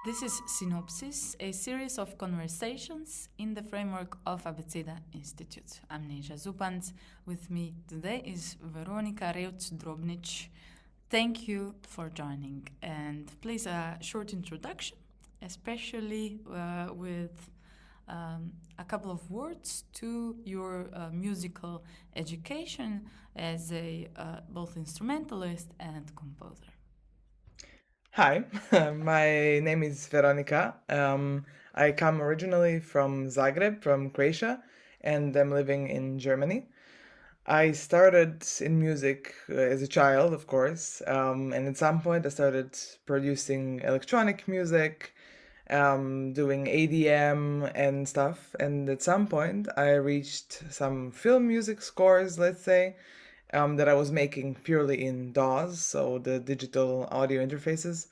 This is Synopsis, a series of conversations in the framework of Abeceda Institute. I'm Neža Zupanc. With me today is Veronika Reutz Drobnić. Thank you for joining, and please a short introduction, especially with a couple of words to your musical education as a both instrumentalist and composer. Hi, my name is Veronika. I come originally from Zagreb, from Croatia, and I'm living in Germany. I started in music as a child, of course, and at some point I started producing electronic music, doing ADM and stuff. And at some point I reached some film music scores, let's say, that I was making purely in DAWs, so the digital audio interfaces,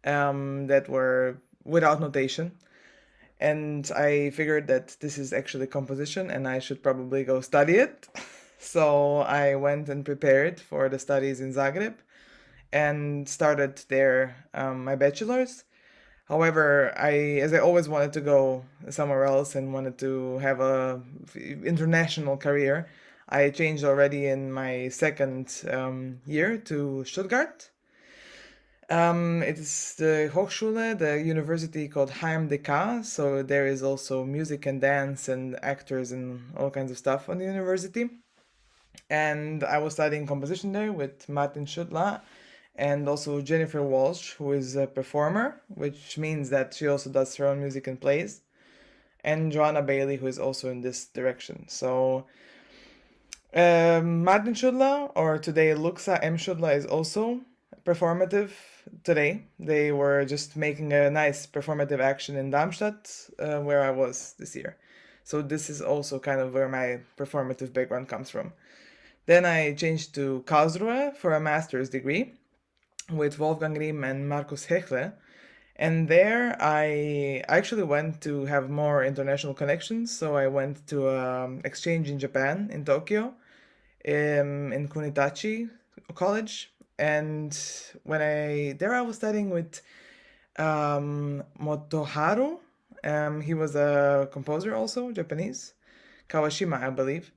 that were without notation. And I figured that this is actually composition and I should probably go study it. So I went and prepared for the studies in Zagreb and started there my bachelor's. However, as I always wanted to go somewhere else and wanted to have a international career, I changed already in my second year to Stuttgart. It is the Hochschule, the university called HDMK. So there is also music and dance and actors and all kinds of stuff on the university. And I was studying composition there with Martin Schüttler and also Jennifer Walshe, who is a performer, which means that she also does her own music and plays, and Joanna Bailie, who is also in this direction. So Martin Schüttler, or today Luxa M. Schüttler, is also performative today. They were just making a nice performative action in Darmstadt, where I was this year. So this is also kind of where my performative background comes from. Then I changed to Karlsruhe for a master's degree with Wolfgang Rihm and Markus Hechtle. And there I actually went to have more international connections. So I went to exchange in Japan, in Tokyo, in Kunitachi College. And I was studying with Motoharu. He was a composer also, Japanese, Kawashima, I believe.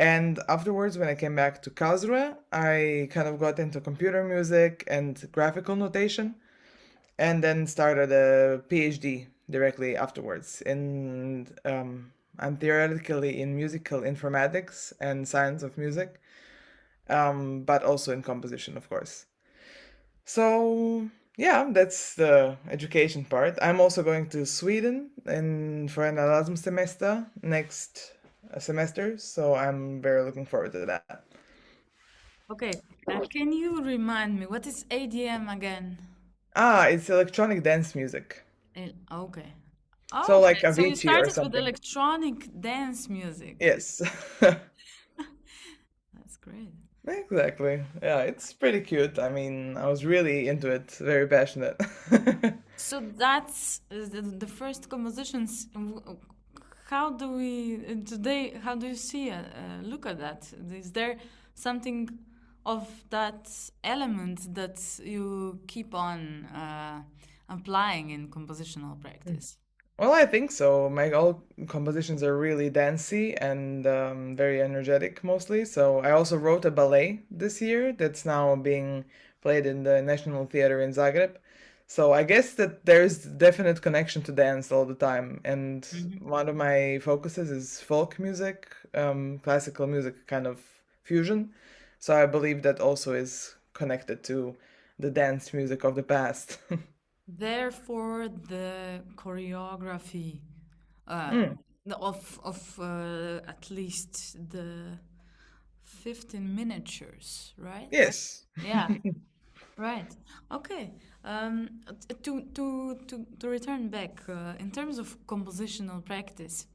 And afterwards, when I came back to Karlsruhe, I kind of got into computer music and graphical notation, and then started a PhD directly afterwards. I'm theoretically in musical informatics and science of music, but also in composition, of course. So yeah, that's the education part. I'm also going to Sweden for an Erasmus semester next semester, so I'm very looking forward to that. Okay, can you remind me what is ADM again? It's electronic dance music. Okay. So Okay, like so you Avicii or started with something. electronic dance music. Yes. That's great. Exactly. Yeah, it's pretty cute. I mean, I was really into it, very passionate. So that's the first compositions. How do we today? How do you see look at that? Is there something of that element that you keep on applying in compositional practice? Well, I think so. My all compositions are really dancey and very energetic mostly. So I also wrote a ballet this year that's now being played in the National Theatre in Zagreb. So I guess that there's definite connection to dance all the time. And Mhm. one of my focuses is folk music, classical music kind of fusion. So I believe that also is connected to the dance music of the past. Therefore, the choreography uh, Mm, of at least the 15 miniatures, right? yes. Yeah, right. Okay. To return back in terms of compositional practice,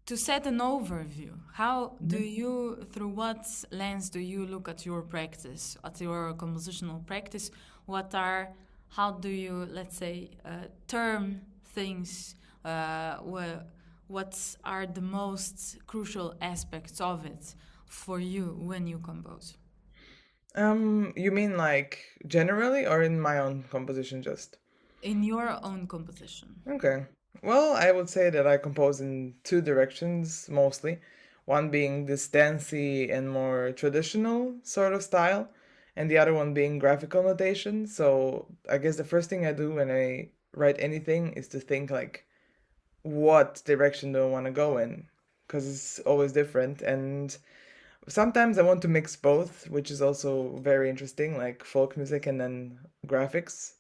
to set an overview, how do you, through what lens do you look at your practice, at your compositional practice? How do you, let's say, term things? What are the most crucial aspects of it for you when you compose? You mean like generally or in my own composition just? In your own composition? Okay. Well, I would say that I compose in two directions mostly. One being this dancey and more traditional sort of style, and the other one being graphical notation. So I guess the first thing I do when I write anything is to think like, what direction do I want to go in? Because it's always different. And sometimes I want to mix both, which is also very interesting, like folk music and then graphics.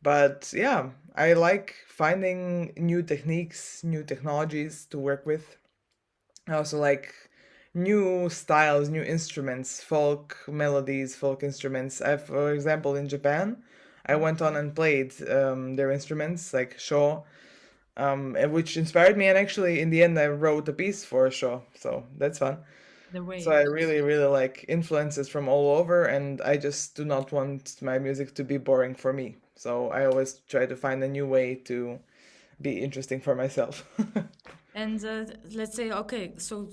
But yeah, I like finding new techniques, new technologies to work with. I also like new styles, new instruments, folk melodies, folk instruments. For example, in Japan, I went on and played their instruments like Sho, which inspired me. And actually, in the end, I wrote a piece for Sho, so that's fun. The So I waves. really, really like influences from all over, and I just do not want my music to be boring for me. So I always try to find a new way to be interesting for myself. And let's say, okay, so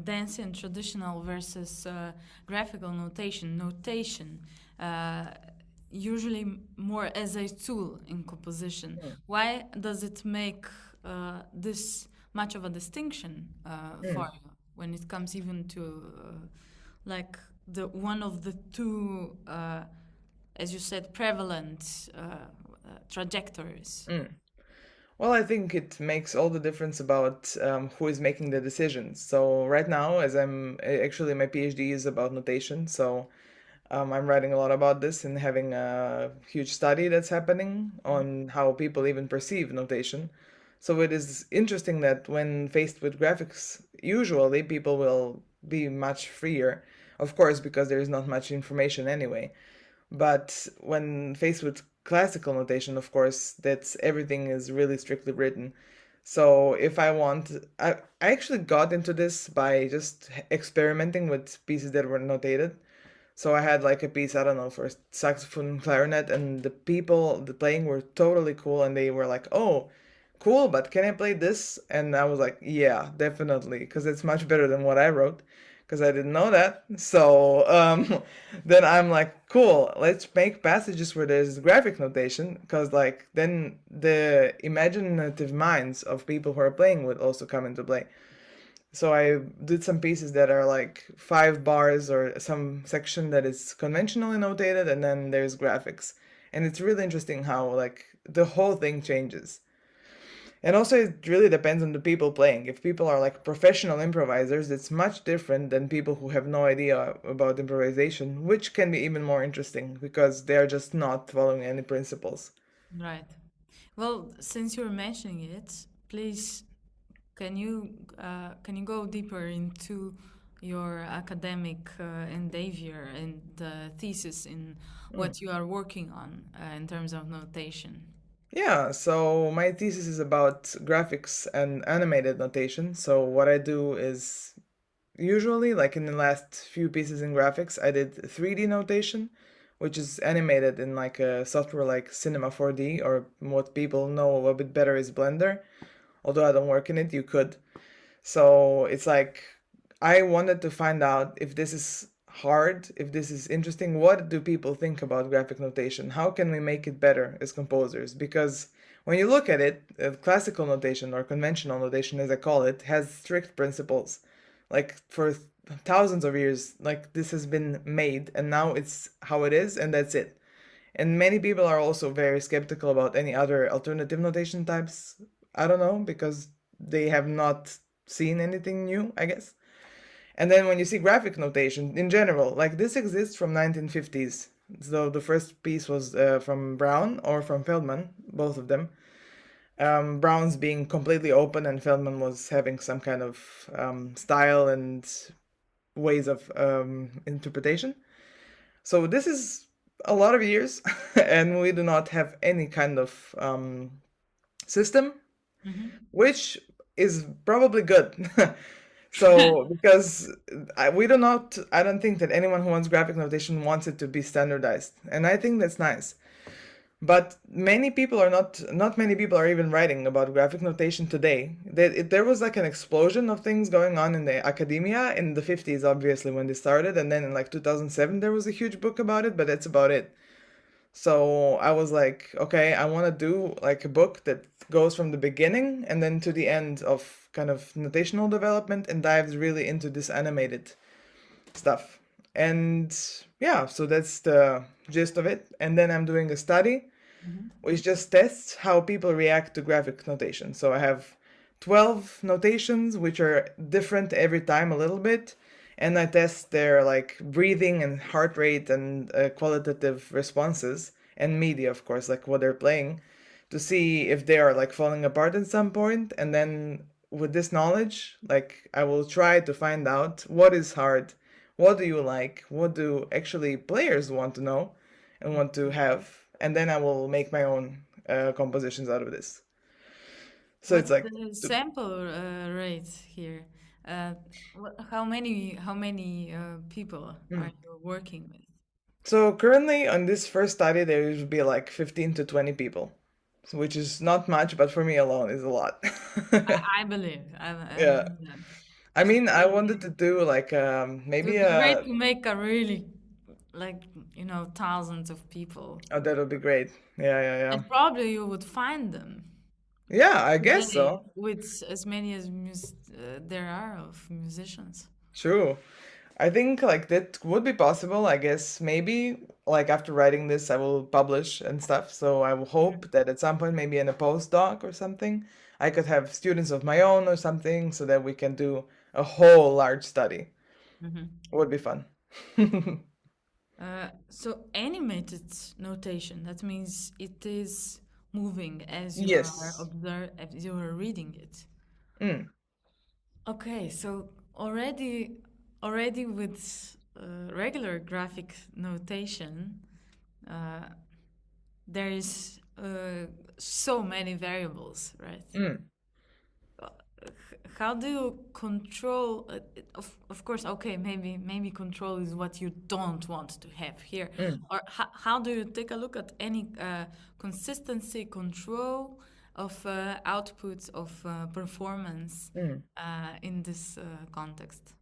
dancing traditional versus graphical notation. Notation usually more as a tool in composition. Why does it make this much of a distinction for you when it comes even to like the one of the two, as you said, prevalent trajectories? Well, I think it makes all the difference about who is making the decisions. So right now, as actually my PhD is about notation, so I'm writing a lot about this and having a huge study that's happening on how people even perceive notation. So it is interesting that when faced with graphics, usually people will be much freer, of course, because there is not much information anyway. But when faced with classical notation, of course, that's everything is really strictly written. So if I actually got into this by just experimenting with pieces that were notated. So I had like a piece, I don't know, for saxophone and clarinet, and the playing were totally cool, and they were like, "Oh, cool, but can I play this?" And I was like, "Yeah, definitely, because it's much better than what I wrote." Because I didn't know that. So then I'm like, cool, let's make passages where there's graphic notation, because like then the imaginative minds of people who are playing would also come into play. So I did some pieces that are like 5 bars or some section that is conventionally notated, and then there's graphics. And it's really interesting how like the whole thing changes. And also, it really depends on the people playing. If people are like professional improvisers, it's much different than people who have no idea about improvisation, which can be even more interesting because they're just not following any principles. Right. Well, since you're mentioning it, please can you go deeper into your academic endeavor and the thesis in what you are working on in terms of notation? Yeah, so my thesis is about graphics and animated notation. So what I do is usually, like in the last few pieces in graphics, I did 3D notation, which is animated in like a software like Cinema 4D, or what people know a bit better is Blender. Although I don't work in it, you could. So it's like I wanted to find out if this is hard, if this is interesting. What do people think about graphic notation? How can we make it better as composers? Because when you look at it, classical notation or conventional notation, as I call it, has strict principles. Like for thousands of years, like this has been made, and now it's how it is, and that's it. And many people are also very skeptical about any other alternative notation types. I don't know, because they have not seen anything new, I guess. And then when you see graphic notation in general, like this exists from 1950s. So the first piece was from Brown or from Feldman, both of them. Brown's being completely open, and Feldman was having some kind of style and ways of interpretation. So this is a lot of years, and we do not have any kind of system, which is probably good. So because I don't think that anyone who wants graphic notation wants it to be standardized, and I think that's nice. But not many people are even writing about graphic notation today. There was like an explosion of things going on in the academia in the 50s, obviously, when they started. And then in like 2007, there was a huge book about it, but that's about it. So I was like, okay, I want to do like a book that goes from the beginning and then to the end of kind of notational development and dives really into this animated stuff. And yeah, so that's the gist of it. And then I'm doing a study which just tests how people react to graphic notation. So I have 12 notations which are different every time a little bit, and I test their like breathing and heart rate and qualitative responses and media, of course, like what they're playing, to see if they are like falling apart at some point. And then with this knowledge, like I will try to find out what is hard, what do you like, what do actually players want to know and want to have, and then I will make my own compositions out of this. So it's What's like, the sample rate here? How many people are you working with? so currently on this first study, there will be like 15 to 20 people, which is not much, but for me alone is a lot. I believe. I Yeah. understand. I mean, I It wanted to do like it maybe would be great to make a really, like, thousands of people. oh, that would be great. Yeah. And probably you would find them Yeah, I guess today so. with as many as there are of musicians. True. I think like that would be possible. I guess maybe like after writing this, I will publish and stuff. So I will hope that at some point, maybe in a postdoc or something, I could have students of my own or something so that we can do a whole large study. Would be fun. So animated notation, that means it is moving as you Yes. as you are reading it. Mm. Okay, so already with regular graphic notation, there is so many variables, right? How do you control of course, okay, maybe control is what you don't want to have here, or how do you take a look at any consistency control of outputs of performance in this context?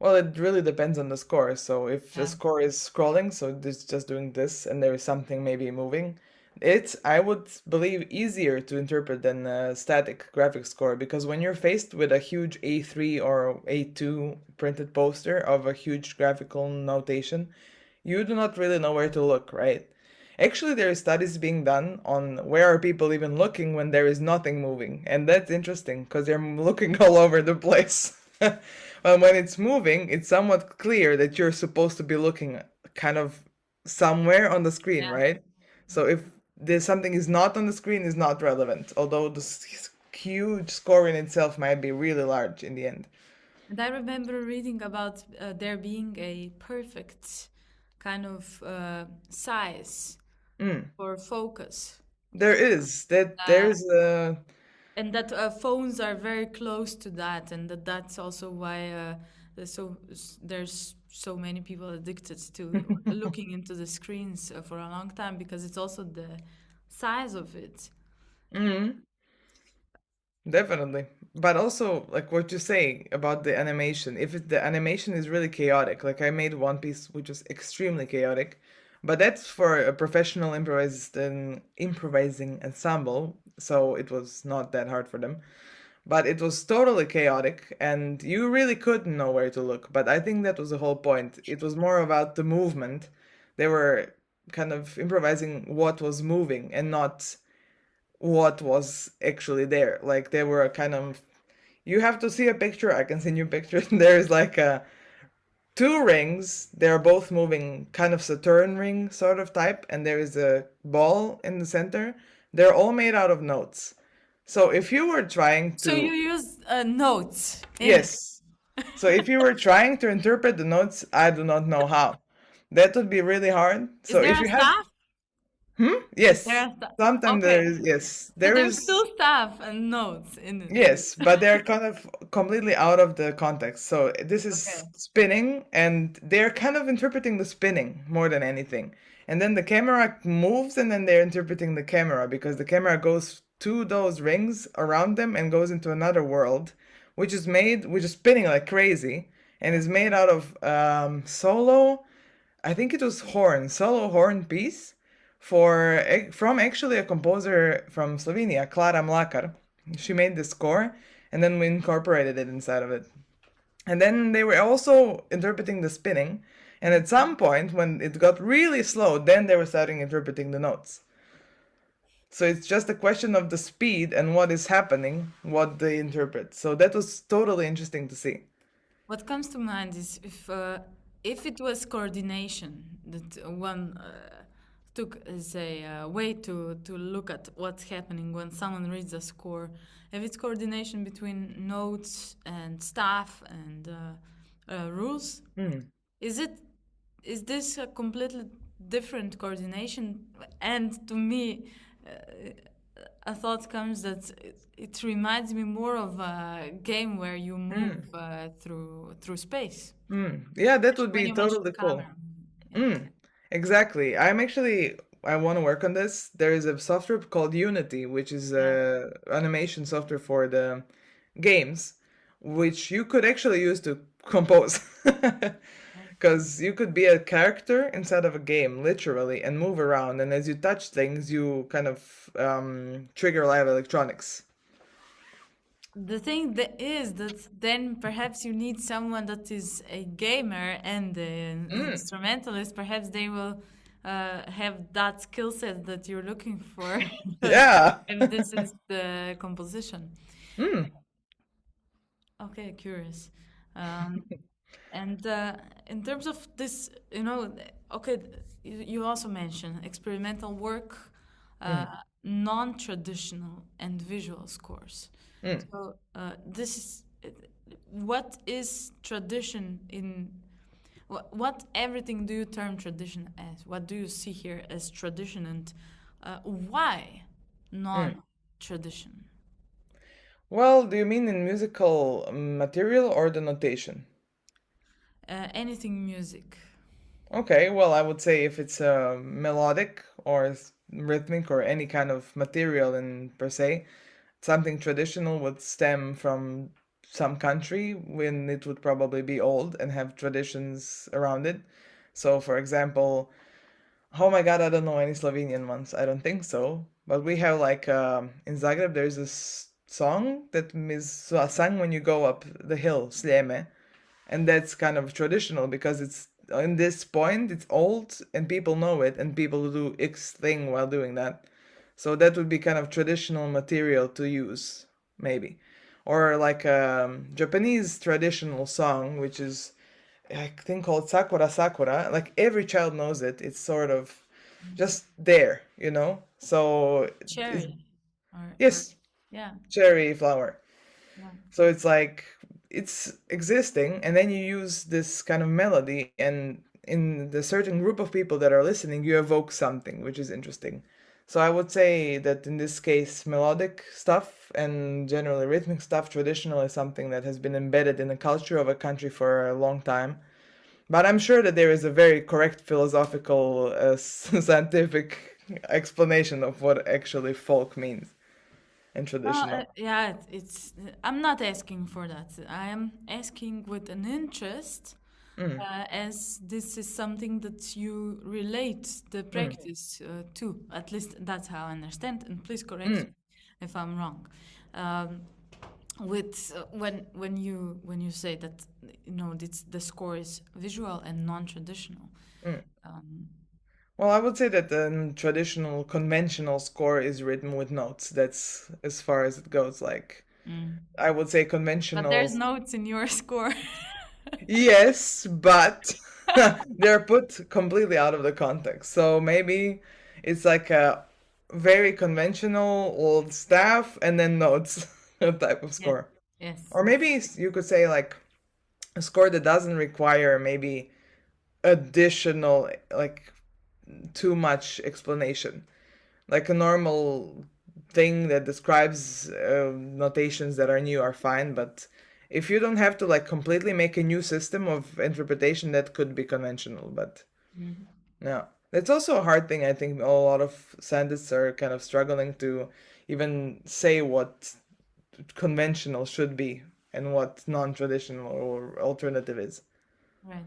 Well, it really depends on the score. So if the score is scrolling, so it's just doing this and there is something maybe moving, it's, I would believe, easier to interpret than a static graphic score, because when you're faced with a huge A3 or A2 printed poster of a huge graphical notation, you do not really know where to look, right? Actually, there are studies being done on where are people even looking when there is nothing moving, and that's interesting because they're looking all over the place. And when it's moving, it's somewhat clear that you're supposed to be looking kind of somewhere on the screen, right? So if there's something is not on the screen, is not relevant, although the huge score in itself might be really large in the end. And I remember reading about there being a perfect kind of size for focus. There is that there's a And that phones are very close to that, and that's also why there's so many people addicted to looking into the screens for a long time, because it's also the size of it. definitely. But also, like what you say about the animation, the animation is really chaotic, like I made one piece which was extremely chaotic, but that's for a professional improvising ensemble, so it was not that hard for them. But it was totally chaotic, and you really couldn't know where to look. But I think that was the whole point. It was more about the movement. They were kind of improvising what was moving and not what was actually there. Like they were kind of, you have to see a picture. I can send you a picture. There's like two rings. They're both moving, kind of Saturn ring sort of type, and there is a ball in the center. They're all made out of notes. So if you were trying to... So you use notes. Yes. So if you were trying to interpret the notes, I do not know how. That would be really hard. So is there if you a have... staff? Yes. There Sometimes okay. there is, yes. So There there's is... still staff and notes in it. Yes, but they're kind of completely out of the context. So this is spinning, and they're kind of interpreting the spinning more than anything. and then the camera moves, and then they're interpreting the camera because the camera goes to those rings around them and goes into another world, which is spinning like crazy, and is made out of solo. I think it was solo horn piece from actually a composer from Slovenia, Klara Mlakar. She made the score, and then we incorporated it inside of it. And then they were also interpreting the spinning, and at some point when it got really slow, then they were starting interpreting the notes. So it's just a question of the speed and what is happening, what they interpret. So that was totally interesting to see. What comes to mind is if it was coordination that one took as a way to look at what's happening when someone reads a score, if it's coordination between notes and staff and rules, is this a completely different coordination? And to me, a thought comes that it reminds me more of a game where you move through space. Yeah, that would When be you watch the totally cool. camera. Exactly. I want to work on this. There is a software called Unity, which is a animation software for the games, which you could actually use to compose. Because you could be a character inside of a game, literally, and move around. And as you touch things, you kind of trigger live electronics. The thing that is that then perhaps you need someone that is a gamer and an instrumentalist. Perhaps they will have that skill set that you're looking for. Yeah. If this is the composition. Okay, curious. And in terms of this, okay, you also mentioned experimental work, non-traditional and visual scores. So this is what is tradition in what everything do you term tradition as? What do you see here as tradition, and why non-tradition? Well, do you mean in musical material or the notation? Anything music. Okay, well, I would say if it's melodic or rhythmic or any kind of material in per se, something traditional would stem from some country when it would probably be old and have traditions around it. So, for example, oh my God, I don't know any Slovenian ones. I don't think so. But we have like in Zagreb, there's this song that is sung when you go up the hill, Sljeme, and that's kind of traditional because it's in this point it's old and people know it and people do X thing while doing that. So that would be kind of traditional material to use, maybe. Or like a Japanese traditional song, which is I think called Sakura Sakura. Like every child knows it. It's sort of just there, you know? So Cherry. yes, Yeah. cherry flower. Yeah. So it's like it's existing, and then you use this kind of melody, and in the certain group of people that are listening, you evoke something, which is interesting. So I would say that in this case, melodic stuff and generally rhythmic stuff, traditional, is something that has been embedded in the culture of a country for a long time. But I'm sure that there is a very correct philosophical, scientific explanation of what actually folk means and traditional. Yeah, it's. I'm not asking for that. I am asking with an interest, as this is something that you relate the practice to. At least that's how I understand. And please correct me if I'm wrong. With when you say that the score is visual and non-traditional. Well, I would say that the traditional, conventional score is written with notes. That's as far as it goes. Like, I would say But conventional. there's notes in your score. Yes, but they're put completely out of the context. So maybe it's like a very conventional old staff and then notes type of Yes. score. Yes. Or maybe you could say like a score that doesn't require maybe additional, like too much explanation. Like a normal thing that describes notations that are new are fine, but if you don't have to like completely make a new system of interpretation, that could be conventional. But yeah. That's also a hard thing. I think a lot of scientists are kind of struggling to even say what conventional should be and what non-traditional or alternative is. Right.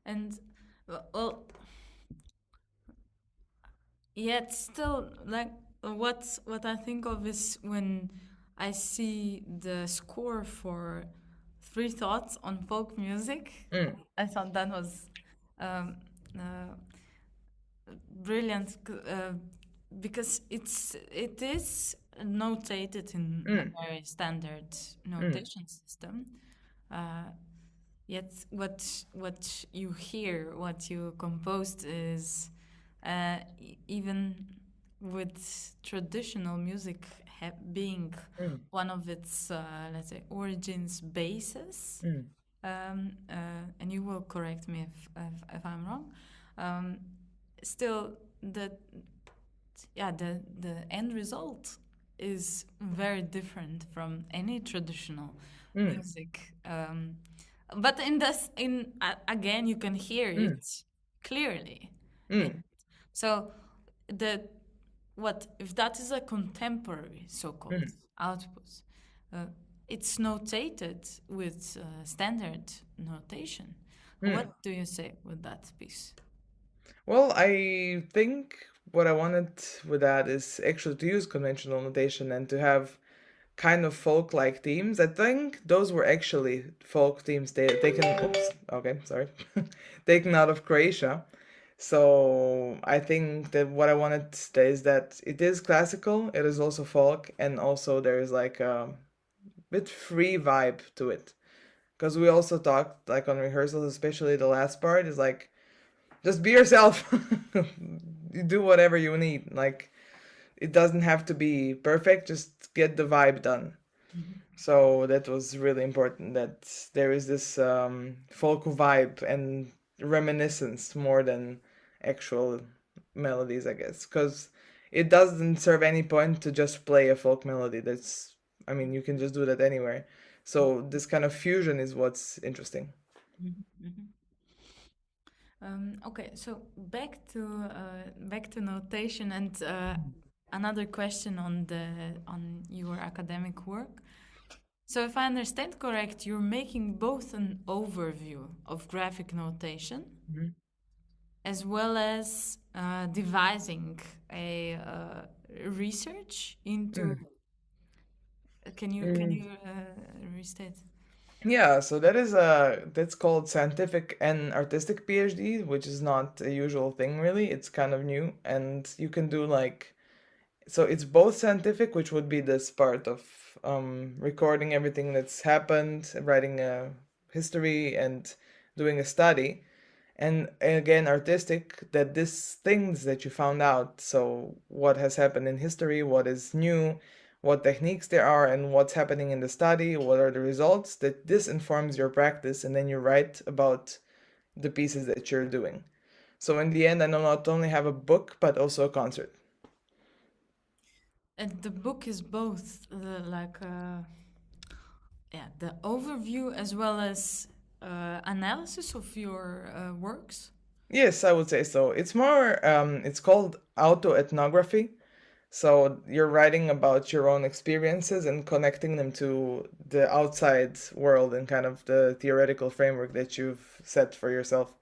And well, yet still, like what I think of is when I see the score for Three Thoughts on Folk Music. Mm, I thought that was um, uh, brilliant because it is notated in a mm, very standard mm, notation system. Uh, Yet what you hear, what you composed is even with traditional music being mm, one of its let's say origins basis. mm, And you will correct me if I'm wrong. Um, Still, the end result is very different from any traditional mm, music. But again, you can hear mm, it clearly. mm, So the what if that is a contemporary so-called mm, output? Uh, it's notated with standard notation. mm. What do you say with that piece? Well, I think what I wanted with that is actually to use conventional notation and to have kind of folk-like themes. I think those were actually folk themes taken. Oops. Okay, sorry. Taken out of Croatia. So I think that what I wanted to say is that it is classical, it is also folk, and also there is like a bit free vibe to it. Because we also talked like on rehearsals, especially the last part is like just be yourself. You do whatever you need. Like it doesn't have to be perfect, just get the vibe done. Mhm. So that was really important that there is this folk vibe and reminiscence more than actual melodies, I guess. Because it doesn't serve any point to just play a folk melody. That's, I mean, you can just do that anywhere. So this kind of fusion is what's interesting. Mhm, mhm. Okay, so back to notation and another question on your academic work. So, if I understand correct, you're making both an overview of graphic notation Mhm. as well as devising a research into. Mm. Can Mm. you restate? Yeah, so that's called scientific and artistic PhD, which is not a usual thing really. It's kind of new, and you can do like so it's both scientific, which would be this part of recording everything that's happened, writing a history, and doing a study, and again artistic, that these things that you found out, so what has happened in history, what is new, what techniques there are, and what's happening in the study, what are the results, that this informs your practice, and then you write about the pieces that you're doing. So in the end, I not only have a book but also a concert. And the book is both the overview as well as analysis of your works. Yes, I would say so. It's more it's called autoethnography. So you're writing about your own experiences and connecting them to the outside world and kind of the theoretical framework that you've set for yourself.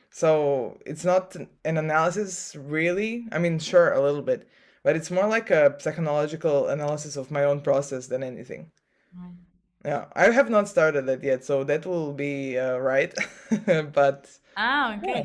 So it's not an analysis really. I mean, sure, a little bit, but it's more like a psychological analysis of my own process than anything. Right. Yeah, I have not started that yet, so that will be right. But Ah, yeah, okay.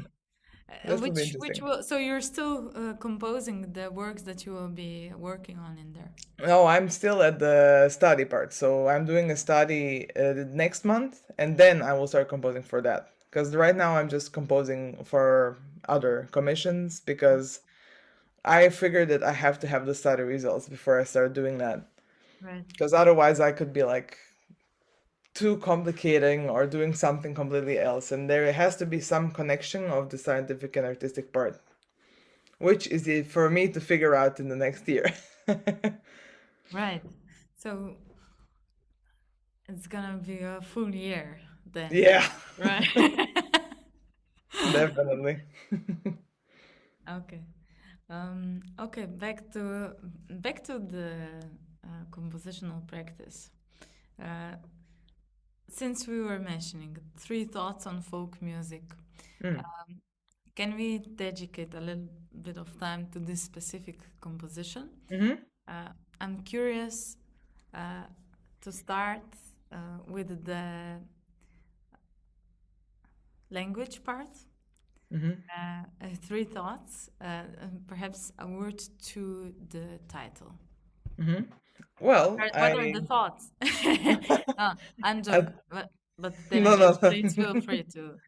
that will be Which interesting. will so you're still composing the works that you will be working on in there. No, I'm still at the study part. So I'm doing a study next month, and then I will start composing for that. Because right now I'm just composing for other commissions because I figured that I have to have the study results before I start doing that. Right. Because otherwise I could be like too complicating or doing something completely else. And there has to be some connection of the scientific and artistic part, which is it for me to figure out in the next year. Right. So it's gonna be a full year then. Yeah, Right. definitely. Okay. Okay, back to the compositional practice. Uh, since we were mentioning three thoughts on folk music, Mm. can we dedicate a little bit of time to this specific composition? Mm-hmm. I'm curious uh, to start with the language part. Mm-hmm. Three thoughts, and perhaps a word to the title. Mm-hmm. Well, What are the thoughts? No, I'm I joking, but then no, again, no. please feel free to.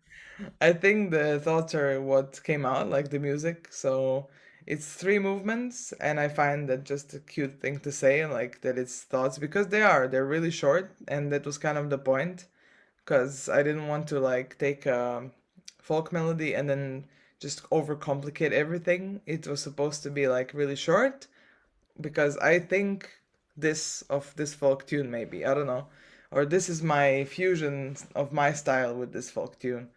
I think the thoughts are what came out, like the music. So it's three movements, and I find that just a cute thing to say, like that it's thoughts because they're really short, and that was kind of the point. Because I didn't want to like take a folk melody and then just overcomplicate everything. It was supposed to be like really short because I think this folk tune maybe I don't know, or this is my fusion of my style with this folk tune.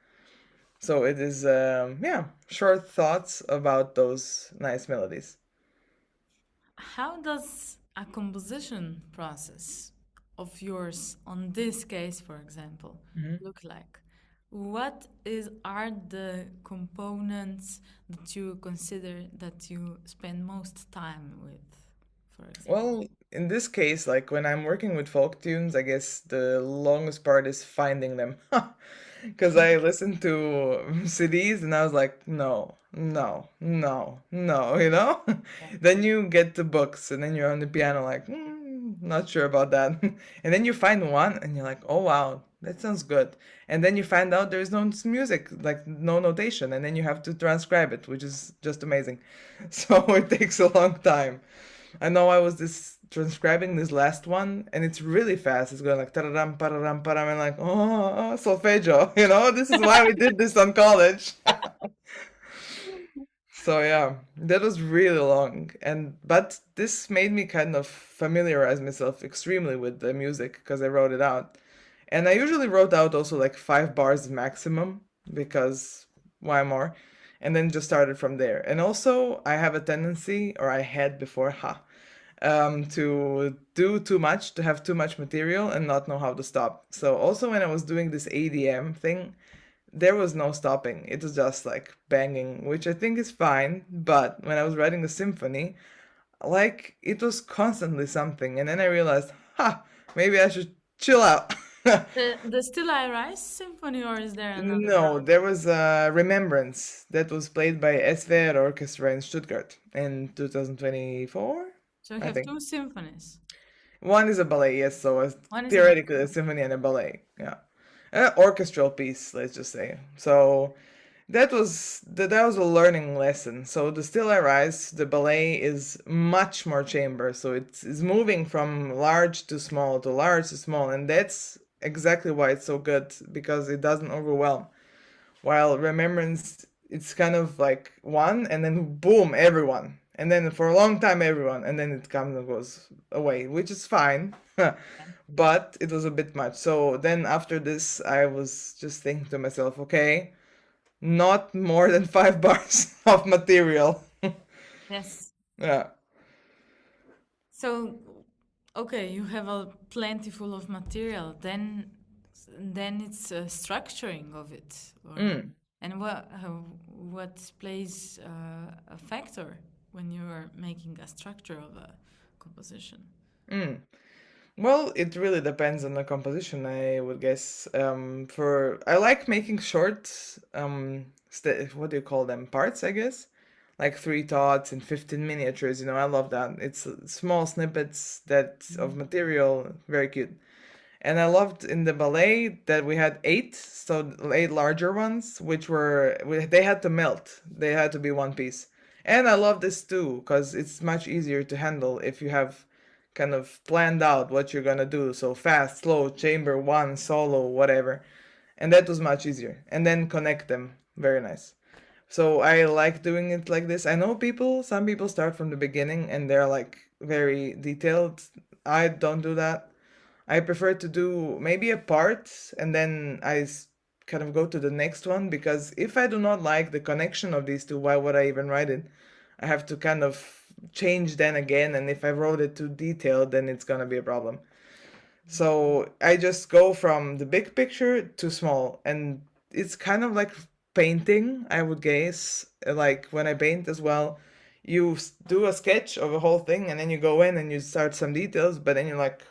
So it is, yeah, short thoughts about those nice melodies. How does a composition process of yours, on this case, for example, Mhm. look like? What are the components that you consider that you spend most time with, for example? Well, in this case, like when I'm working with folk tunes, I guess the longest part is finding them. Because I listened to CDs and I was like, no, no, no, no, you know? Yeah. Then you get the books and then you're on the piano, like, not sure about that. And then you find one and you're like, oh, wow, that sounds good. And then you find out there's no music, like no notation, and then you have to transcribe it, which is just amazing. So it takes a long time. I know I was this transcribing this last one, and it's really fast. It's going like tararam pararam param, and like solfeggio. You know, this is why we did this on college. So yeah, that was really long, and but this made me kind of familiarize myself extremely with the music because I wrote it out, and I usually wrote out also like 5 bars maximum because why more, and then just started from there. And also I have a tendency, or I had before, to do too much, to have too much material and not know how to stop. So also when I was doing this ADM thing, there was no stopping. It was just like banging, which I think is fine. But when I was writing the symphony, like it was constantly something. And then I realized, maybe I should chill out. The Still I Rise symphony, or is there another No, one? there was a Remembrance that was played by SWR Orchestra in Stuttgart in 2024, So you I have think. two symphonies. One is a ballet, yes, so it's One is a theoretically a ballet. symphony and a ballet, yeah. Orchestral piece, let's just say. So that was a learning lesson. So the Still I Rise, the ballet is much more chamber, so it's moving from large to small to large to small, and that's exactly why it's so good because it doesn't overwhelm. While Remembrance, it's kind of like one, and then boom, everyone, and then for a long time everyone, and then it comes and goes away, which is fine. But it was a bit much. So then after this, I was just thinking to myself, okay, not more than 5 bars of material. Yes. Yeah. So, okay, you have a plentiful of material. Then it's structuring of it, Mm. and what plays a factor when you are making a structure of a composition. Mm. Well, it really depends on the composition, I would guess. For I like making short, what do you call them? Parts, I guess. Like three thoughts and 15 miniatures. I love that. It's small snippets that of Mhm. material, very cute. And I loved in the ballet that we had eight, so eight larger ones, which they had to melt. They had to be one piece. And I love this too, because it's much easier to handle if you have kind of planned out what you're gonna do. So fast, slow, chamber, one, solo, whatever. And that was much easier. And then connect them. Very nice. So I like doing it like this. I know some people start from the beginning and they're like very detailed. I don't do that. I prefer to do maybe a part and then kind of go to the next one, because if I do not like the connection of these two, why would I even write it? I have to kind of change then again, and if I wrote it too detailed, then it's gonna be a problem. So I just go from the big picture to small, and it's kind of like painting, I would guess. Like when I paint as well, you do a sketch of a whole thing, and then you go in and you start some details, but then you're like,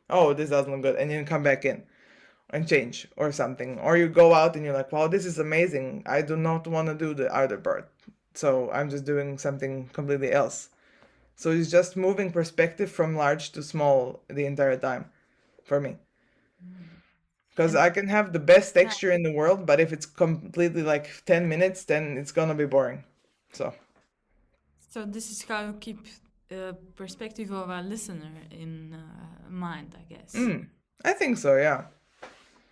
oh, this doesn't look good, and you come back in and change or something. Or you go out and you're like, wow, this is amazing. I do not want to do the other part. So I'm just doing something completely else. So it's just moving perspective from large to small the entire time for me. Because And I can have the best texture in the world, but if it's completely like 10 minutes, then it's gonna be boring. So, so this is how you keep perspective of a listener in mind, I guess. I think so, yeah.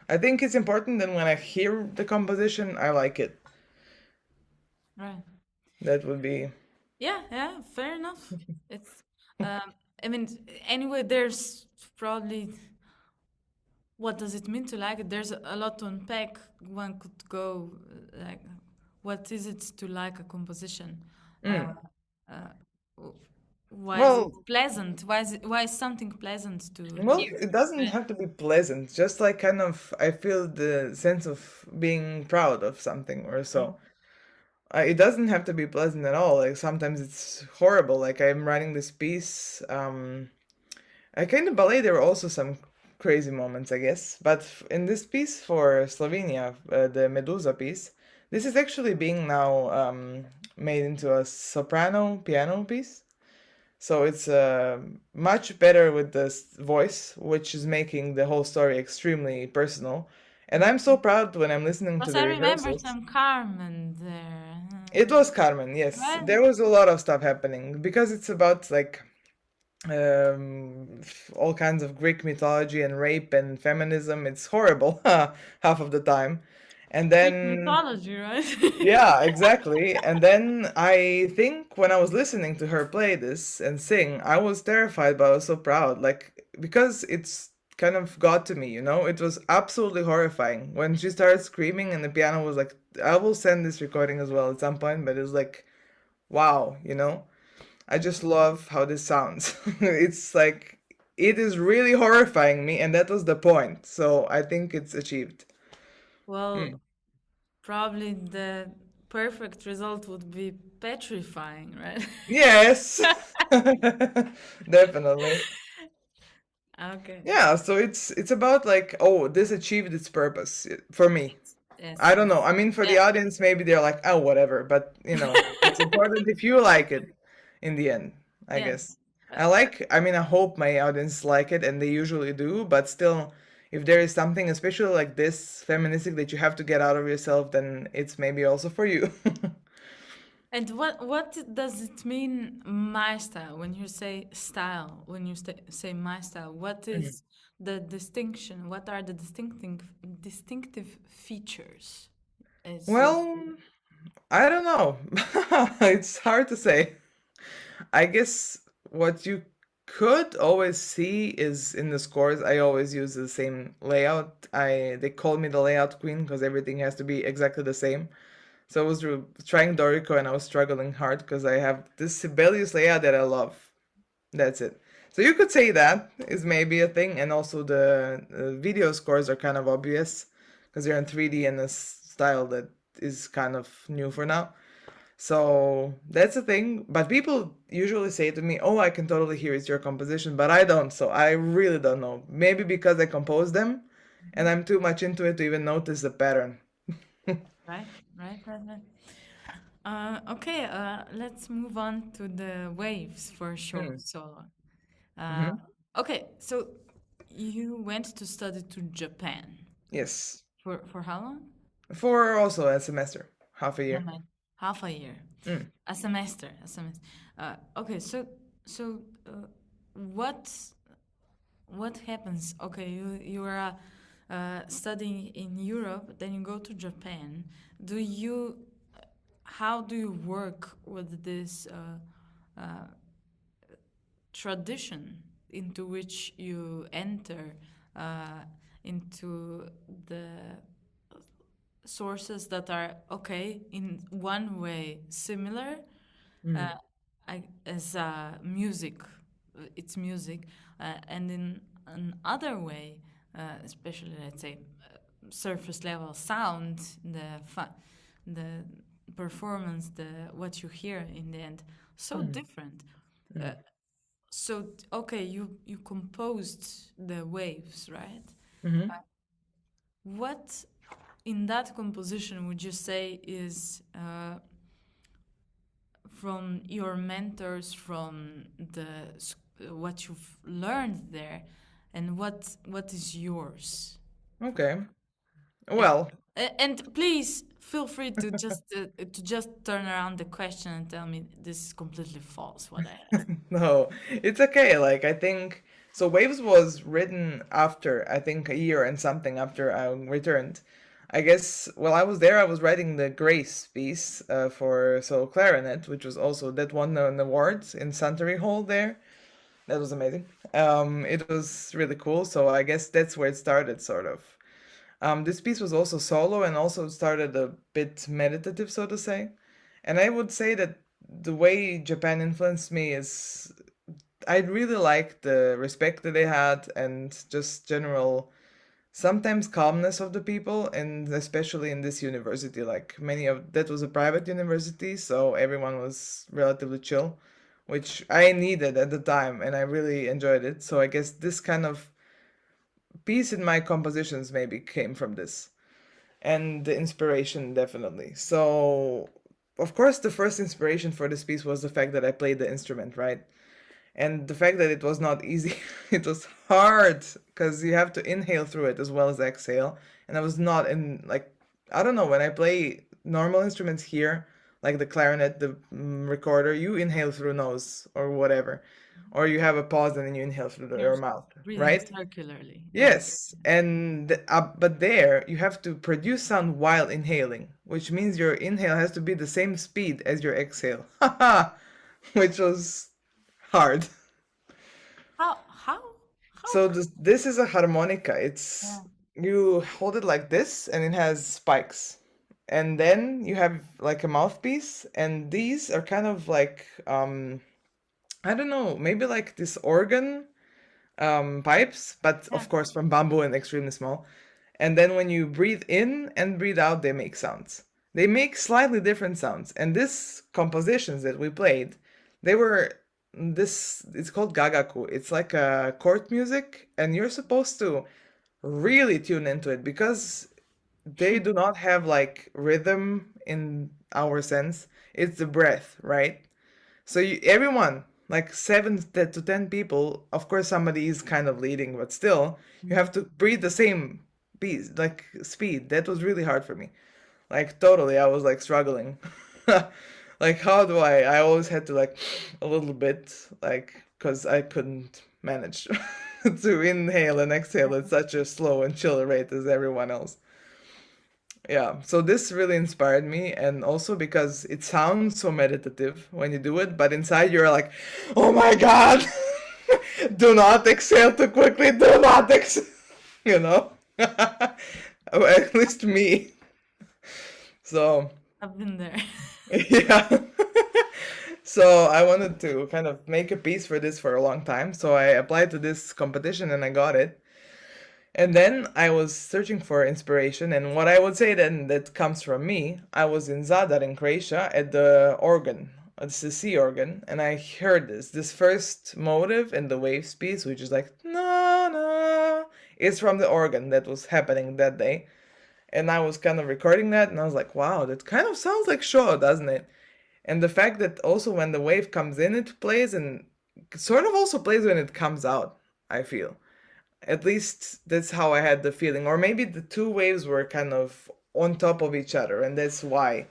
I think it's important that when I hear the composition, I like it. Right. That would be. Yeah, fair enough. It's, I mean, anyway, there's probably, what does it mean to like it? There's a lot to unpack. One could go, like, what is it to like a composition? Uh, uh, w- why is it Well, pleasant? Why is something pleasant to well, hear? it doesn't Right? have to be pleasant. Just like kind of, I feel the sense of being proud of something or so. It doesn't have to be pleasant at all. Like sometimes it's horrible. Like I'm writing this piece. I kind of ballet. There were also some crazy moments, I guess. But in this piece for Slovenia, the Medusa piece, this is actually being now made into a soprano piano piece. So it's much better with the voice, which is making the whole story extremely personal. And I'm so proud when I'm listening to Because the I remember rehearsals. some Carmen there. It was Carmen, yes. Right? There was a lot of stuff happening because it's about like all kinds of Greek mythology and rape and feminism. It's horrible half of the time. And Greek then, mythology, right? yeah, exactly. And then I think when I was listening to her play this and sing, I was terrified, but I was so proud. Like, because it's kind of got to me, you know? It was absolutely horrifying. When she started screaming and the piano was like, I will send this recording as well at some point, but it was like, wow, you know? I just love how this sounds. It's like, it is really horrifying me, and that was the point. So I think it's achieved. Well, probably the perfect result would be petrifying, right? Yes, definitely. Okay. Yeah, so it's about like, oh, this achieved its purpose for me. Yes, I don't yes. know. I mean, for the Yeah, audience, maybe they're like, oh, whatever. But it's important if you like it in the end, I yes. guess. I mean, I hope my audience like it, and they usually do. But still, if there is something, especially like this feministic, that you have to get out of yourself, then it's maybe also for you. And what does it mean, my style? When you say style, when you say my style, what is the distinction? What are the distinctive features? As you Well, I don't know. It's hard to say. I guess what you could always see is in the scores, I always use the same layout. I They call me the layout queen because everything has to be exactly the same. So I was trying Dorico and I was struggling hard because I have this Sibelius layout that I love. That's it. So you could say that is maybe a thing, and also the video scores are kind of obvious because they're in 3D and a style that is kind of new for now. So that's the thing. But people usually say to me, "Oh, I can totally hear it's your composition," but I don't. So I really don't know. Maybe because I compose them, and I'm too much into it to even notice the pattern. right, right. Okay, let's move on to the waves for sure. Mm. So, uh, Hmm. okay, so you went to study to Japan Yes, for how long? for also a semester, half a No, year. man, half a year, Mm. a semester, a semester. Okay, so what what happens? Okay, you are studying in Europe, then you go to Japan. Do you How do you work with this tradition into which you enter uh, into the sources that are okay in one way similar as music. It's music, and in another way, especially let's say surface level sound, the performance, the what you hear in the end, so different. So okay, you composed the waves, right? What in that composition would you say is from your mentors, from what you've learned there, and what is yours? Okay. Well, And please feel free to just turn around the question and tell me this is completely false. What I asked. no, it's okay. Like, I think so. Waves was written after, I think, a year and something after I returned. I guess while I was there, I was writing the Grace piece for solo clarinet, which was also that won an award in Suntory Hall there. That was amazing. It was really cool. So I guess that's where it started, sort of. This piece was also solo and also started a bit meditative, so to say. And I would say that the way Japan influenced me is I really like the respect that they had and just general sometimes calmness of the people, and especially in this university, like many of that was a private university, so everyone was relatively chill, which I needed at the time and I really enjoyed it. So I guess this kind of piece in my compositions maybe came from this, and the inspiration definitely. So of course the first inspiration for this piece was the fact that I played the instrument, right? And the fact that it was not easy. It was hard because you have to inhale through it as well as exhale, and I was not in, like, I don't know, when I play normal instruments here, like the clarinet, the recorder, you inhale through nose or whatever, or you have a pause and then you inhale through your You're mouth, breathing right? circularly. Yeah. Yes, and but there you have to produce sound while inhaling, which means your inhale has to be the same speed as your exhale. Haha, which was hard. How? So this is a harmonica. It's Yeah. you hold it like this and it has spikes. And then you have like a mouthpiece, and these are kind of like I don't know, maybe like this organ pipes, but Yeah. of course from bamboo and extremely small. And then when you breathe in and breathe out, they make sounds. They make slightly different sounds. And these compositions that we played, they were this, it's called gagaku. It's like a court music, and you're supposed to really tune into it because they do not have like rhythm in our sense. It's the breath, right? So everyone, like 7 to 10 people, of course somebody is kind of leading, but still, you have to breathe the same piece, like speed. That was really hard for me. Like totally, I was like struggling. Like how do I always had to like a little bit, like, because I couldn't manage to inhale and exhale at such a slow and chill rate as everyone else. Yeah, so this really inspired me, and also because it sounds so meditative when you do it, but inside you're like, oh my God, do not exhale too quickly, do not exhale, you know? At least me. So, I've been there. yeah. So I wanted to kind of make a piece for this for a long time. So I applied to this competition and I got it. And then I was searching for inspiration, and what I would say then that comes from me, I was in Zadar in Croatia at the organ, it's the C organ, and I heard this first motive in the waves piece, which is like na na, is from the organ that was happening that day. And I was kind of recording that, and I was like, wow, that kind of sounds like Shaw, doesn't it? And the fact that also when the wave comes in, it plays, and sort of also plays when it comes out, I feel. At least that's how I had the feeling. Or maybe the two waves were kind of on top of each other, and that's why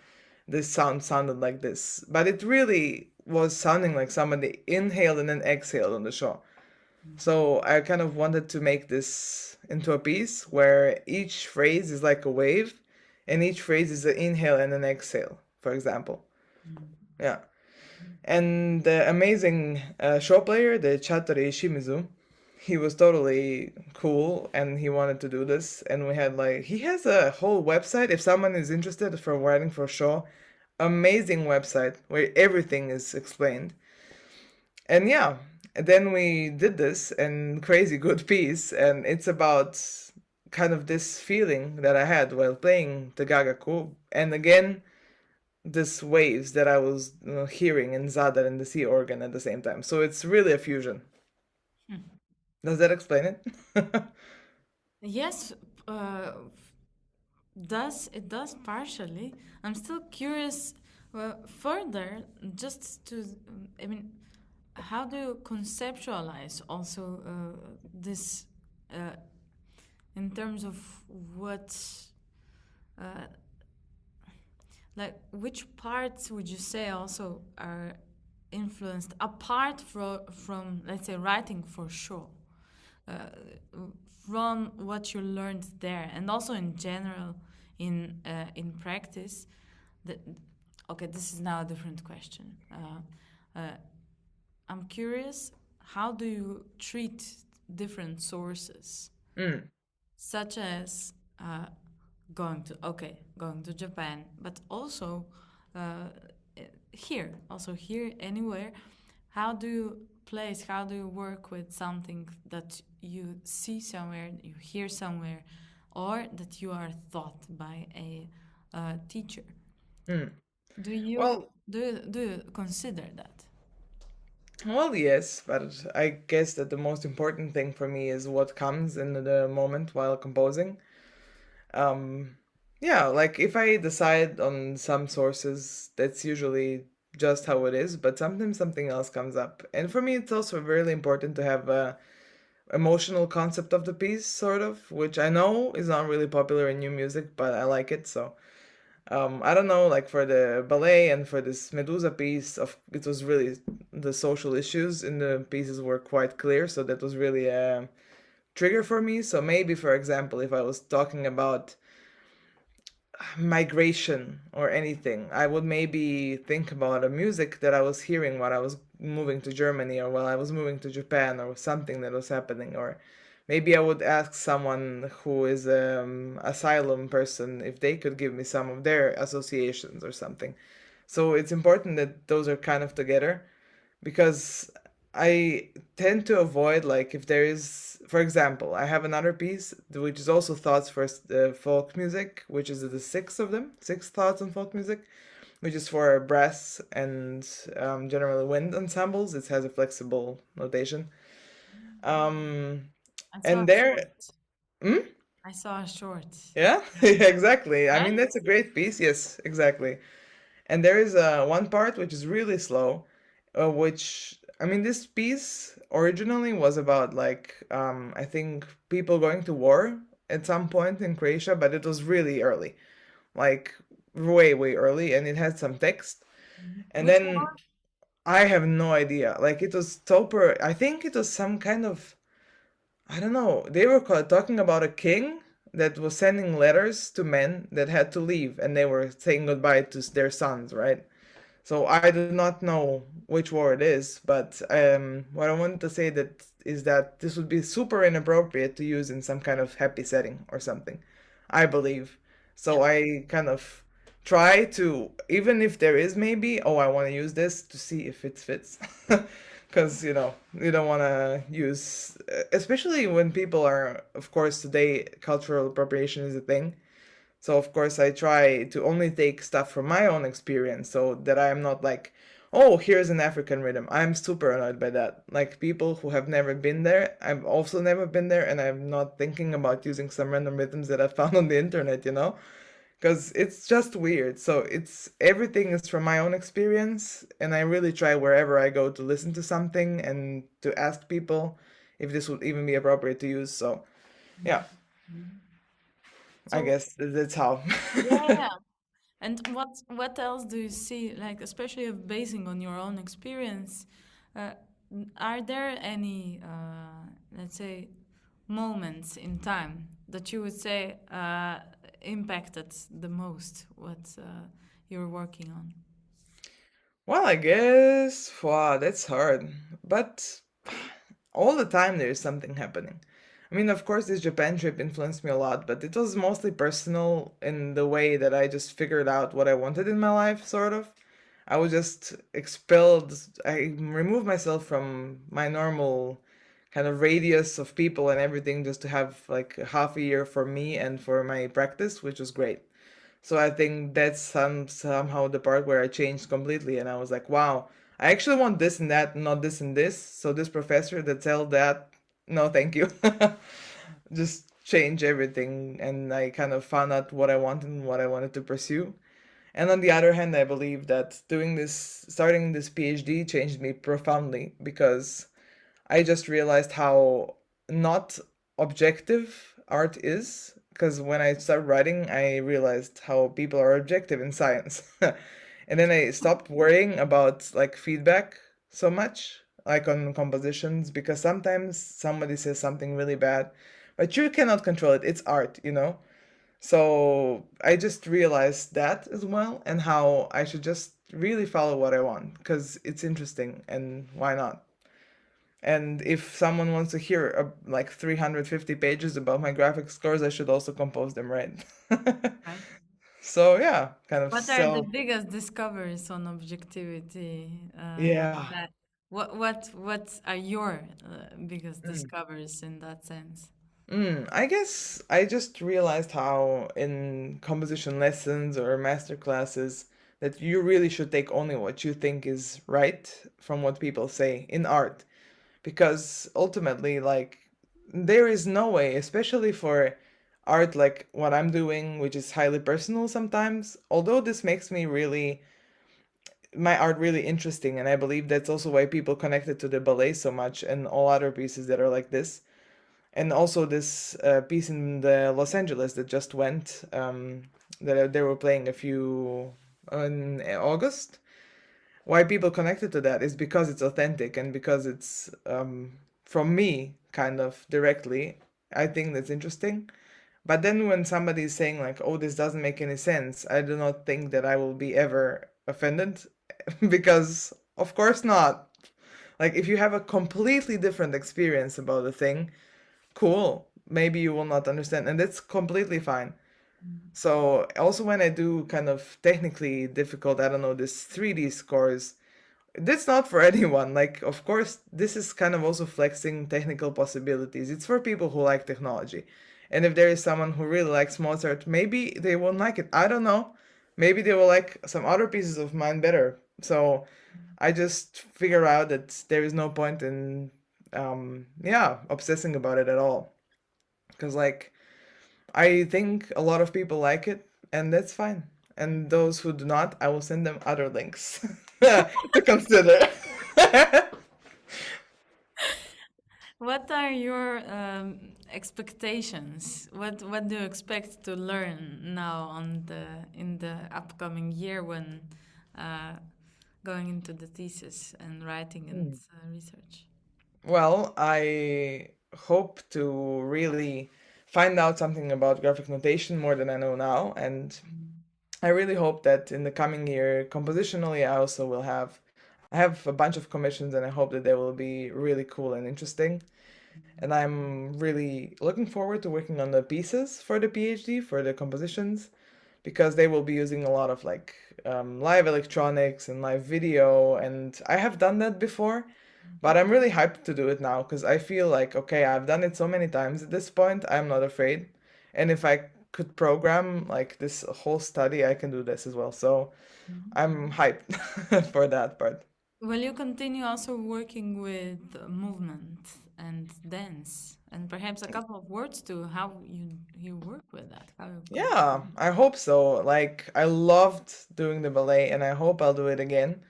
this sound sounded like this. But it really was sounding like somebody inhaled and then exhaled on the show. So I kind of wanted to make this into a piece where each phrase is like a wave, and each phrase is an inhale and an exhale, for example. Yeah. And the amazing show player, the Chattori Shimizu, he was totally cool and he wanted to do this. And we had like, he has a whole website. If someone is interested for writing for a show, amazing website where everything is explained. And yeah, then we did this and crazy good piece. And it's about kind of this feeling that I had while playing the Gagaku. And again, this waves that I was hearing in Zadar and the C organ at the same time. So it's really a fusion. Does that explain it? Yes, uh, does partially. I'm still curious further, just to, I mean, how do you conceptualize also this in terms of what, uh, like, which parts would you say also are influenced apart from let's say writing for show, uh, from what you learned there, and also in general in practice. The, okay, this is now a different question. I'm curious, how do you treat different sources, Mm. such as going to Japan, but also uh, here anywhere. How do you how do you work with something that you see somewhere, you hear somewhere, or that you are taught by a teacher? Mm. Do you Well, do you consider that? well, yes, but I guess that the most important thing for me is what comes in the moment while composing. Um, yeah, like if I decide on some sources, that's usually just how it is, but sometimes something else comes up. And for me, it's also really important to have a emotional concept of the piece, sort of, which I know is not really popular in new music, but I like it. So, I don't know, like for the ballet and for this Medusa piece, of it was really the social issues in the pieces were quite clear, so that was really a trigger for me. So maybe, for example, if I was talking about migration or anything, I would maybe think about a music that I was hearing while I was moving to Germany or while I was moving to Japan or something that was happening. Or maybe I would ask someone who is an asylum person if they could give me some of their associations or something. So it's important that those are kind of together because I tend to avoid like if there is, for example, I have another piece which is also thoughts for folk music, which is the six of them, six thoughts on folk music, which is for brass and generally wind ensembles. It has a flexible notation. Um, I saw and a there, short. hmm? I saw a short. Yeah, exactly. I mean, Right? that's a great piece. Yes, exactly. And there is one part which is really slow, which I mean, this piece originally was about like I think people going to war at some point in Croatia, but it was really early, like way early, and it had some text. And Which then one? I have no idea. Like it was Topper. I think it was some kind of I don't know. They were talking about a king that was sending letters to men that had to leave, and they were saying goodbye to their sons, right? So I do not know which war it is, but what I wanted to say that is that this would be super inappropriate to use in some kind of happy setting or something, I believe. Yeah. So I kind of try to, even if there is maybe, oh, I want to use this to see if it fits. Because, you don't want to use, especially when people are, of course, today cultural appropriation is a thing. So of course I try to only take stuff from my own experience so that I am not like, oh, here's an African rhythm. I'm super annoyed by that. Like people who have never been there, I've also never been there and I'm not thinking about using some random rhythms that I found on the internet. Because it's just weird. So it's everything is from my own experience and I really try wherever I go to listen to something and to ask people if this would even be appropriate to use. So yeah, I So guess that's how. yeah. And what else do you see, like especially of basing on your own experience? Uh, are there any, let's say, moments in time that you would say impacted the most what you're working on? Well, I guess, wow, that's hard. But all the time there is something happening. I mean, of course, this Japan trip influenced me a lot, but it was mostly personal in the way that I just figured out what I wanted in my life, sort of. I was just expelled, I removed myself from my normal kind of radius of people and everything just to have like half a year for me and for my practice, which was great. So I think that's somehow the part where I changed completely and I was like, wow, I actually want this and that, not this and this. So this professor that tell that, no, thank you. Just change everything and I kind of found out what I wanted and what I wanted to pursue. And on the other hand, I believe that starting this PhD changed me profoundly because I just realized how not objective art is. Because when I started writing, I realized how people are objective in science. And then I stopped worrying about like feedback so much, like on compositions, because sometimes somebody says something really bad, but you cannot control it. It's art, you know? So I just realized that as well, and how I should just really follow what I want because it's interesting and why not? And if someone wants to hear like 350 pages about my graphic scores, I should also compose them, right? Right. So yeah, kind of What are the self. biggest discoveries on objectivity? Yeah. That what are your biggest Mm. discoveries in that sense? I guess I just realized how in composition lessons or master classes that you really should take only what you think is right from what people say in art. Because ultimately, like, there is no way, especially for art like what I'm doing, which is highly personal sometimes, although this makes me really my art really interesting, and I believe that's also why people connected to the ballet so much and all other pieces that are like this. And also this piece in the Los Angeles that just went, that they were playing a few in August. Why people connected to that is because it's authentic and because it's from me kind of directly. I think that's interesting. But then when somebody is saying like, "Oh, this doesn't make any sense," I do not think that I will be ever offended because of course not. Like if you have a completely different experience about a thing, cool. Maybe you will not understand, and that's completely fine. So also when I do kind of technically difficult, I don't know, this 3D scores, that's not for anyone. Like, of course, this is kind of also flexing technical possibilities. It's for people who like technology. And if there is someone who really likes Mozart, maybe they won't like it. I don't know. Maybe they will like some other pieces of mine better. So I just figure out that there is no point in, yeah, obsessing about it at all. Because, like, I think a lot of people like it, and that's fine. And those who do not, I will send them other links to consider. What are your expectations? What do you expect to learn now on the in the upcoming year when uh, going into the thesis and writing and research? Well, I hope to really find out something about graphic notation more than I know now, and I really hope that in the coming year, compositionally, I also will have. I have a bunch of commissions, and I hope that they will be really cool and interesting. And I'm really looking forward to working on the pieces for the PhD, for the compositions, because they will be using a lot of like live electronics and live video. And I have done that before, but I'm really hyped to do it now because I feel like, okay, I've done it so many times at this point, I'm not afraid. And if I could program like this whole study, I can do this as well. So I'm hyped for that part. Will you continue also working with movement and dance, and perhaps a couple of words to how you work with that? How you Yeah, I hope so. Like, I loved doing the ballet and I hope I'll do it again.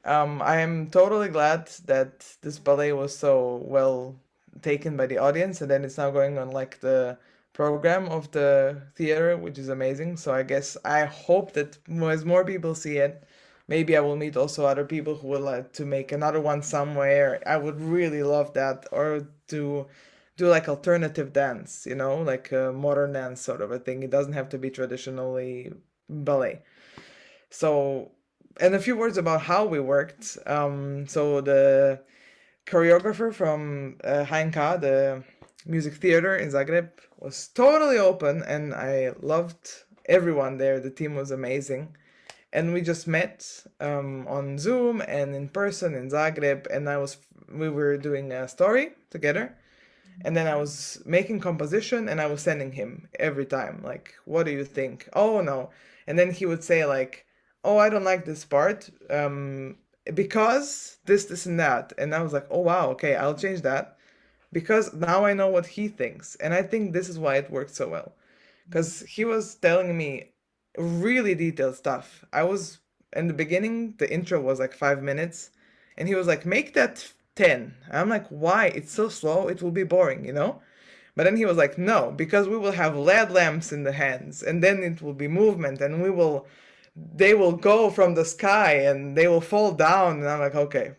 I am totally glad that this ballet was so well taken by the audience, and then it's now going on like the program of the theater, which is amazing. So I guess I hope that as more people see it, maybe I will meet also other people who would like to make another one somewhere. I would really love that, or to do like alternative dance, like a modern dance sort of a thing. It doesn't have to be traditionally ballet. So, and a few words about how we worked. So choreographer from HDMK, the music theater in Zagreb, was totally open, and I loved everyone there. The team was amazing. And we just met on Zoom and in person in Zagreb, and we were doing a story together. And then I was making composition, and I was sending him every time, like, what do you think? Oh, no. And then he would say, like, oh, I don't like this part because this, and that. And I was like, oh, wow, okay, I'll change that because now I know what he thinks. And I think this is why it worked so well. Because he was telling me really detailed stuff. In the beginning, the intro was like 5 minutes, and he was like, make that 10. I'm like, why? It's so slow, it will be boring, you know? But then he was like, no, because we will have LED lamps in the hands, and then it will be movement, and they will go from the sky, and they will fall down. And I'm like, okay,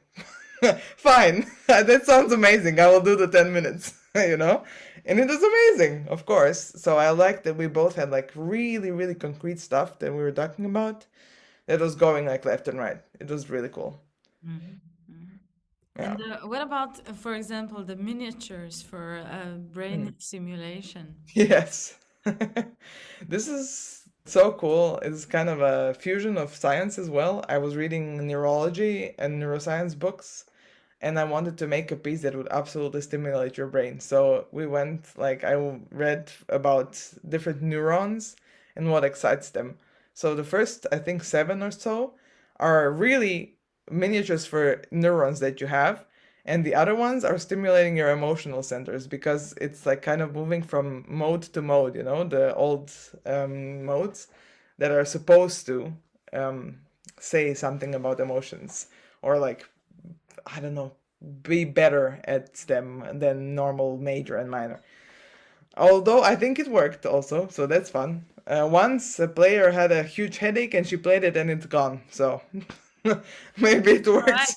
fine. That sounds amazing. I will do the 10 minutes, you know? And it was amazing, of course. So I liked that we both had like really, really concrete stuff that we were talking about that was going like left and right. It was really cool. Yeah. And what about, for example, the miniatures for brain simulation? Yes. This is so cool. It's kind of a fusion of science as well. I was reading neurology and neuroscience books, and I wanted to make a piece that would absolutely stimulate your brain. So I read about different neurons and what excites them. So the first, I think, 7 or so are really miniatures for neurons that you have, and the other ones are stimulating your emotional centers because it's like kind of moving from mode to mode, you know, the old modes that are supposed to say something about emotions or like, I don't know, be better at them than normal major and minor. Although I think it worked also, so that's fun. Once a player had a huge headache and she played it and it's gone, so maybe it All right. works.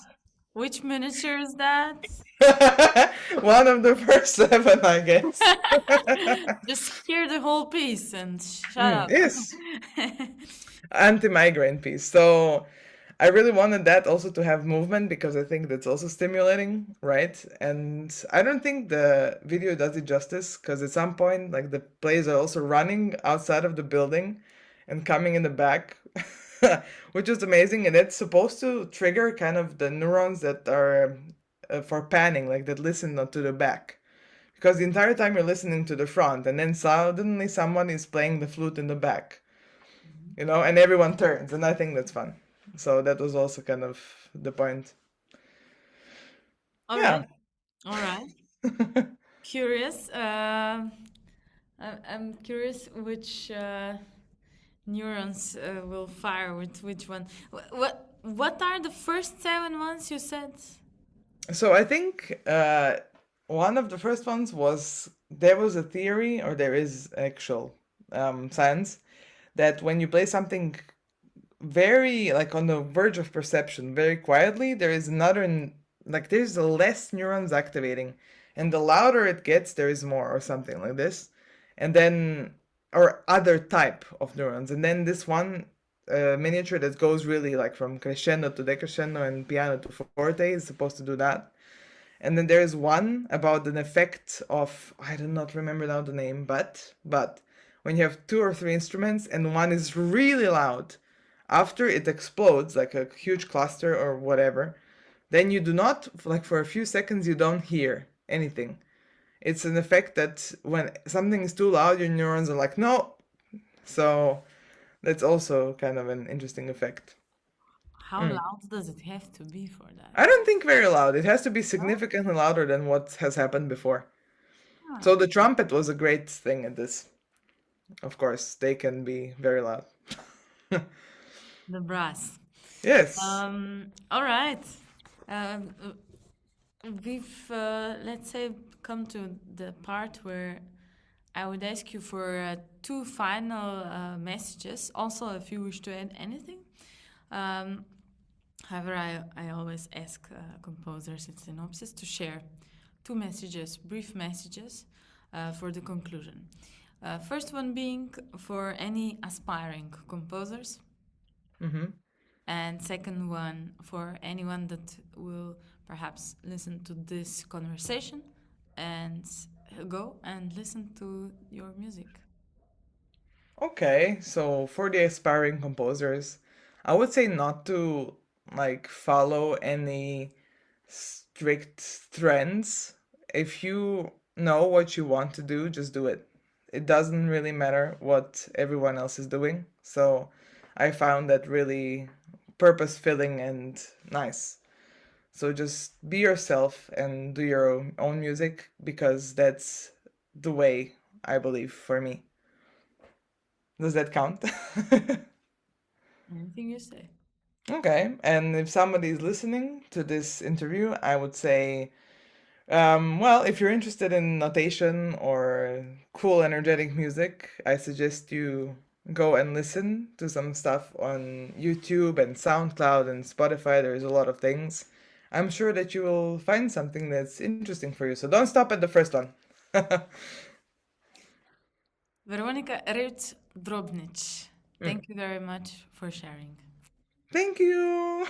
Which miniature is that? One of the first 7, I guess. Just hear the whole piece and shut up. Yes. Anti-migraine piece. So I really wanted that also to have movement because I think that's also stimulating, right? And I don't think the video does it justice because at some point, like the players are also running outside of the building and coming in the back, which is amazing. And it's supposed to trigger kind of the neurons that are for panning, like that listen to the back. Because the entire time you're listening to the front, and then suddenly someone is playing the flute in the back, you know, and everyone turns, and I think that's fun. So that was also kind of the point. All Yeah. right. Curious. I'm curious which neurons will fire with which one. What are the first 7 ones you said? So I think one of the first ones was there was a theory, or there is actual science, that when you play something very like on the verge of perception, very quietly, there is there's less neurons activating, and the louder it gets, there is more, or something like this, and then or other type of neurons, and then this one miniature that goes really like from crescendo to decrescendo and piano to forte is supposed to do that. And then there's one about an effect of, I do not remember now the name, but when you have 2 or 3 instruments and one is really loud, after it explodes like a huge cluster or whatever, then you do not, like for a few seconds, you don't hear anything. It's an effect that when something is too loud, your neurons are like, no. So that's also kind of an interesting effect. How loud does it have to be for that? I don't think very loud. It has to be significantly louder than what has happened before. So the trumpet was a great thing at this. Of course, they can be very loud. The brass. Yes. All right. We've, let's say, come to the part where I would ask you for 2 final messages. Also, if you wish to add anything. However, I always ask composers in synopsis to share 2 messages, brief messages, for the conclusion. First one being for any aspiring composers. Mm-hmm. And second one for anyone that will perhaps listen to this conversation and go and listen to your music. Okay, so for the aspiring composers, I would say not to like follow any strict trends. If you know what you want to do, just do it. It doesn't really matter what everyone else is doing. So I found that really purpose filling and nice. So just be yourself and do your own music because that's the way, I believe, for me. Does that count? Anything you say. Okay, and if somebody is listening to this interview, I would say, well, if you're interested in notation or cool, energetic music, I suggest you go and listen to some stuff on YouTube and SoundCloud and Spotify. There's a lot of things. I'm sure that you will find something that's interesting for you, so don't stop at the first one. Veronika Reutz Drobnić, thank you very much for sharing. Thank you!